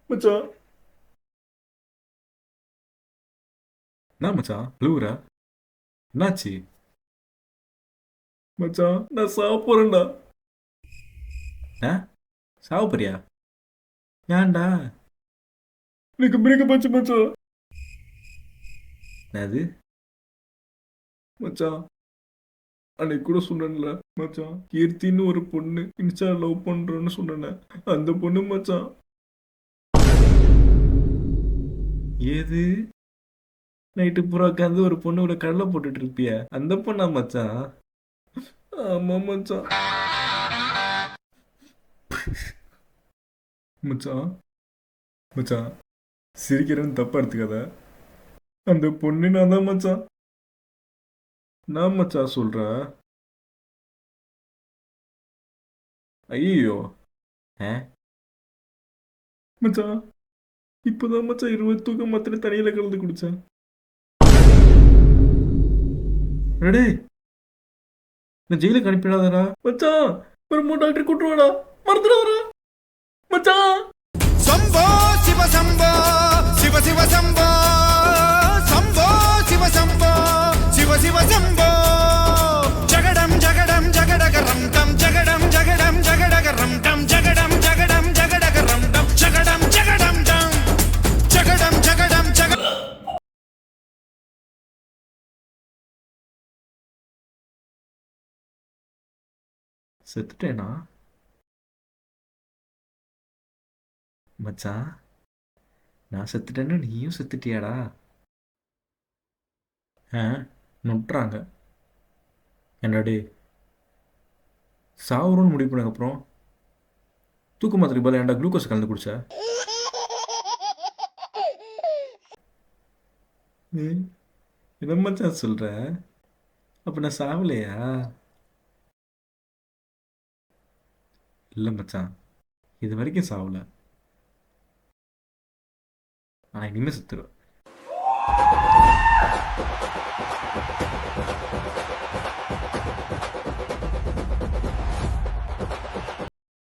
மச்சான். என்ன மச்சான் அழுவுற? என்னாச்சு? மச்சான் நான் சாவ போறேன்டா. ஆ? சாவ போறியா? ஏன்டா? எனக்கு பிரேக்கப் ஆச்சு மச்சான். என்னது? மச்சான் அன்னைக்கு கூட சொன்னேன்ல மச்சான், கீர்த்தின்னு ஒரு பொண்ணு இன்ஸ்டா லவ் பண்றேன்னு சொன்னேன். அந்த பொண்ணு மச்சான். ஏது? நைட்டு பூரா உட்காந்து ஒரு பொண்ணோட கடலை போட்டுட்டு இருப்பிய அந்த பொண்ணா மச்சான்? ஆமா மச்சான். மச்சான் மச்சான் சிரிக்கிறேன்னு தப்பா எடுத்துக்காத. அந்த பொண்ணு நான் தான் மச்சான். நான் மச்சான் சொல்ற. ஐயோ. ஆ? மச்சான் இப்போதான் மச்சான் 20 தூக்க மாத்திரை தண்ணியில கலந்து குடிச்சேன். ரெடே நான் ஜெயிலுக்கு அனுப்பிடாதடா மச்சான். ஒரு 3 டாக்டர் கூட்டுருவாடா. மறந்துடாதடா மச்சான். சம்போ சிவ சம்போ சிவ சிவ சம்போ சம்போ சிவ சம்போ சிவ சிவ சம்போ ஜகடம் ஜகடம் ஜகடகரம் டம் ஜகடம் ஜகடம் ஜகடகரம் டம் ஜகடம் ஜகடம் ஜகடகரம் டம் ஜகடம் ஜகடம் டம் ஜகடம் ஜகடம் ஜக செத்துட்டேனா மச்சான்? நான் செத்துட்டேன்னு நீயும் செத்துட்டியாடா? ஆ? நொட்டுறாங்க என்னடே. சாவுறோன்னு முடிவு பண்ணதுக்கப்புறம் தூக்க மாத்திரைக்கு பதிலா ஏன்டா குளுக்கோஸ் கலந்து குடிச்ச? ம், என்ன மச்சான் சொல்ற? அப்ப நான் சாவலையா? இல்லை மச்சான், இது வரைக்கும் சாவல. ஆனால் இனிமேல் செத்துருவேன்.